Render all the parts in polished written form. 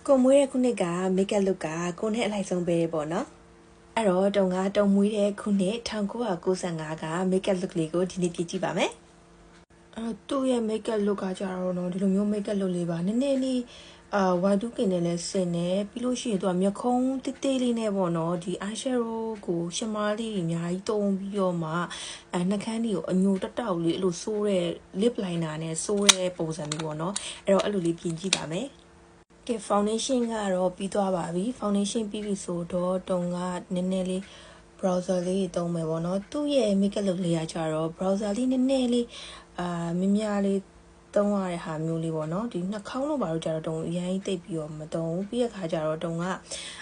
ကိုမွေးတဲ့ခုနှစ်ကမိတ်ကပ်လုတ်ကကိုနဲ့အလိုက်ဆုံးပဲပေါ့နော်အဲ့တော့တုံကတုံမွေးတဲ့ခုနှစ်1995ကမိတ်ကပ်လုတ်လေးကိုဒီနေ့ပြကြည့်ပါမယ်သူ့ရဲ့မိတ်ကပ်လုတ်ကကြတော့နော်ဒီလိုမျိုးမိတ်ကပ်လုတ်လေးပါနည်းနည်းလေးဝါဒူးကင်နဲ့လဲဆင်နေပြီးလို့ရှိရင်သူကမျက်ခုံးတိတိလေးနဲ့ပေါ့နော်ဒီ eyeshadow ကိုရှမားလေးအများကြီးတုံးပြီးတော့မှနှာခမ်းလေးကိုအညိုတက်တောက်လေးအဲ့လိုဆိုးတဲ့ lip liner နဲ့ဆိုးတဲ့ပုံစံမျိုးပေါ့နော်အဲ့တော့အဲ့လိုလေးပြင်ကြည့်ပါမယ်ကဲ foundation ကတော့ပြီးသွားပါပြီ foundation ပြီးပြီဆိုတော့တုံကနည်းနည်းလေး browser လေးတုံးမယ်ပေါ့နော်သူ့ရဲ့ makeup look လေးကကြတော့ browser လေးနည်းနည်းလေးမြင်များလေးတုံးရတဲ့ဟာမျိုးလေးပေါ့နော်ဒီနှာခေါင်းလိုပါတော့ကြတော့တုံအရင်တိတ်ပြီးတော့မတုံပြီးရခါကြတော့တုံက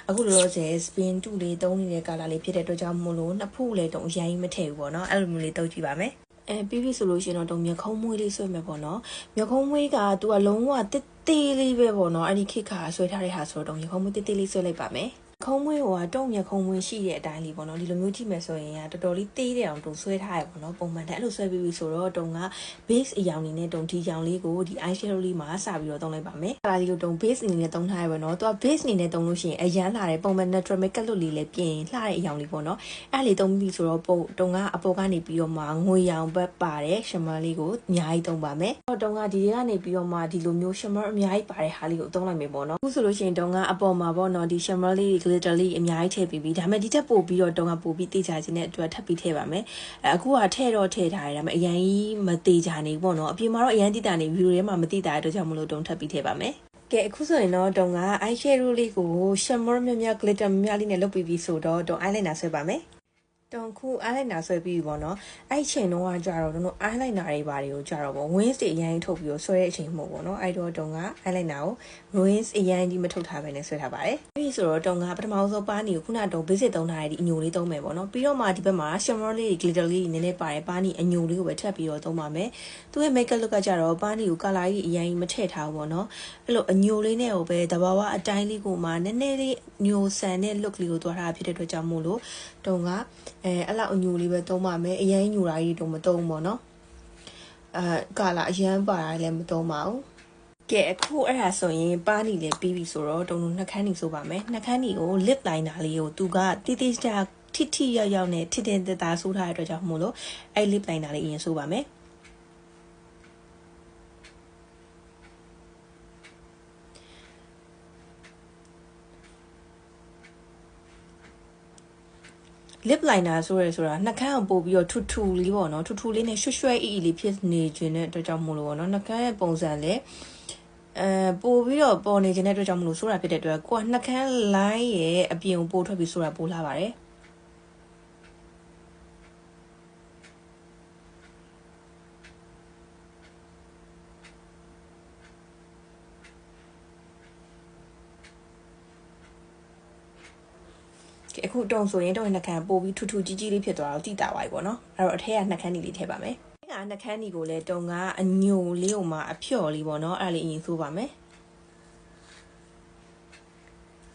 အခုလောလောဆယ် spin 2လေးတုံးနေတဲ့ color လေးဖြစ်တဲ့အတွက်ကြောင့်မို့လို့နှစ်ဖူးလေးတုံအရင်မထည့်ဘူးပေါ့နော်အဲ့လိုမျိုးလေးတုံးကြည့်ပါမယ်ပြီးပြီဆိုလို့ရှိရင်တော့တုံမျက်ခုံးမွေးလေးဆွဲမယ်ပေါ့နော်မျက်ခုံးမွေးကသူကလုံးဝတစ်တေးလေးပဲပေါ့နော်အဲ့ဒီခိခါဆွဲထားတဲ့ဟာဆိုတော့မျက်ခုံးမွေးတေးလေးဆွဲလိုက်ပါမယ်ခုံးမွေးဟိုကတုံမျက်ခုံးမွေးရှိတဲ့အတိုင်းလေးပေါ့နော်ဒီလိုမျိုးကြည့်မယ်ဆိုရင်တော်တော်လေးတေးတဲ့အောင်တုံဆွဲထားရပေါ့နော်ပုံမှန်တဲ့အဲ့လိုဆွဲပြီးပြီဆိုတော့တုံက base အရောင်လေးနဲ့တုံဒီရောင်လေးကိုဒီ eyeshadow လေးမှာစပြီးတော့တုံလိုက်ပါမယ်အဲ့ဒါလေးကိုတုံ base အနေနဲ့တုံထားရပါတော့သူက base အနေနဲ့တုံလို့ရှိရင်အရန်လာတဲ့ပုံမှန် natural makeup look လေးလည်းပြင်လှတဲ့အရောင်လေးပေါ့နော်အဲ့လေးတုံပြီးဆိုတော့တုံကအပေါ်ကနေပြီးတော့မှငွေရောင်ဘက်ပါတယ် shimmer လေးကိုအများကြီးတုံပါမယ်တုံကဒီကနေပြီးတော့မှဒီလိုမျိုး shimmer အများကြီးပါတဲ့ဟာလေးကိုတုံလိုက်မယ်ပေါ့နော်အခုဆိုလို့ရှိရင်တုံကအပေါ်မှာပေါ့နော်ဒီ shimmer လေး glitter လေးအများကြီးထည့်ပြီးဒါပေမဲ့ဒီတက်ပို့ပြီးတော့တုံကပို့ပြီးတေးချခြင်းနဲ့အတွက်ထပ်ပြီးထည့်ပါမယ်အခုကထည့်တော့ထည့်ထားရတယ်ဒါပေမဲ့အရင်ကြီးမတေးချနေဘူးပေါ့နော်အပြင်မှာတော့အရင်တိတာနေ view ထဲမှာမတိတာတဲ့အတွက်ကြောင့်မလို့တုံထပ်ပြီးထည့်ပါမယ်ကဲအခုဆိုရင်တော့တုံက eyeshadow လေးကို shimmer များ glitter များလေးနဲ့လုပ်ပြီးပြီဆိုတော့တုံ eyeliner ဆွဲပါမယ်တုံခု eyeliner ဆွဲပြီးပြီပေါ့နော်အဲ့ချိန်တော့ကကြတော့တို့ eyeliner တွေဘာတွေကိုကြတော့ပေါ့ wings တွေအရင်ထုတ်ပြီးတော့ဆွဲတဲ့အချိန်မှုပေါ့နော်အဲ့တော့တုံက eyeliner ကို wings အရင်ဒီမထုတ်ထားဘဲနဲ့ဆွဲထားပါတယ်ပြီးဆိုတော့တုံကပထမဆုံးပါးနီကိုခုနတုံ basic သုံးထားတဲ့အညိုလေးသုံးမယ်ပေါ့နော်ပြီးတော့မှဒီဘက်မှာ shimmer လေး glitter လေးနည်းနည်းပါတယ်ပါးနီအညိုလေးကိုပဲထပ်ပြီးတော့သုံးပါမယ်သူ့ရဲ့ makeup look ကကြတော့ပါးနီကို color ကြီးအရင်မထည့်ထားဘူးပေါ့နော်အဲ့လိုအညိုလေးနဲ့ကိုပဲတဘာဝအတိုင်းလေးကိုမှနည်းနည်းလေးညိုဆန်တဲ့ look လေးကိုသွားထားဖြစ်တဲ့အတွက်ကြောင့်မို့လို့တုံကအဲ့လောက်အညိုလေးပဲသုံးပါမယ်အရင်ညိုတာကြီးတုံမသုံးပေါ့နော်ကာလာအရင်ပါတာလည်းမသုံးပါဘူးကဲအခုအဲ့ဒါဆိုရင်ပါးနီလည်းပြီးပြီဆိုတော့တုံတို့နှာခမ်းနီဆိုပါမယ်နှာခမ်းနီကို lip liner လေးကိုသူကတိတိကျကျထိရောက်ရောက်နဲ့ထစ်ထစ်သားဆိုးထားတဲ့အတွက်ကြောင့်မို့လို့အဲ့ lip liner လေးအရင်ဆိုပါမယ်lip liner ဆိုတာနှာခမ်းကိုပို့ပြီးတော့ထူလေးပေါ့နော်ထူလေးနဲ့ရွှဲအီလေးဖြစ်နေခြင်းတဲ့အတွက်ကြောင့်မို့လို့ပေါ့နော်နှာခမ်းရဲ့ပုံစံလည်းပို့ပြီးတော့ပေါ်နေခြင်းတဲ့အတွက်ကြောင့်မို့လို့ဆိုတာဖြစ်တဲ့အတွက်ကိုကနှာခမ်း line ရဲ့အပြင်ကိုပို့ထွက်ပြီးဆိုတာပို့လာပါတယ်အခုတုံဆိုရင်တုံနှာခမ်းပို့ပြီးထူကြီးလေးဖြစ်သွားတော့တိတာပါပြီပေါ့နော်အဲ့တော့အထက်ကနှာခမ်းနီလေးထည့်ပါမယ်နှာခမ်းနီကိုလည်းတုံကအညိုလေးကိုမှအဖြော့လေးပေါ့နော်အဲ့ဒါလေးအရင်ဆိုးပါမယ်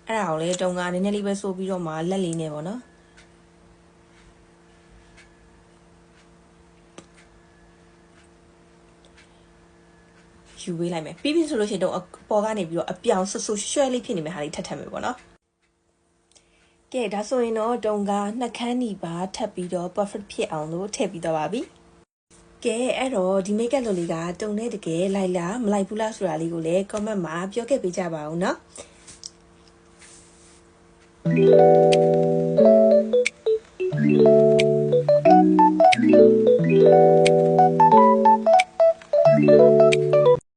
အဲ့ဒါကိုလည်းတုံကနည်းနည်းလေးပဲဆိုးပြီးတော့မှလက်လေးနဲ့ပေါ့နော်ယူပေးလိုက်မယ်ပြီးပြီဆိုလို့ရှိရင်တုံပေါ်ကနေပြီးတော့အပြောင်ဆူရွှဲလေးဖြစ်နေမယ့်ဟာလေးထပ်မယ်ပေါ့နော်ကဲဒါဆိုရင်တော့တုံကနှာခမ်းနီပါထပ်ပြီးတော့ perfect ဖြစ်အောင်လို့ထည့်ပြီးတော့ပါပြီကဲအဲ့တော့ဒီ makeup look လေးကတုံနဲ့တကယ်လိုက်လားမလိုက်ဘူးလားဆိုတာလေးကိုလည်း comment မှာပြောခဲ့ပေးကြပါဦးနော်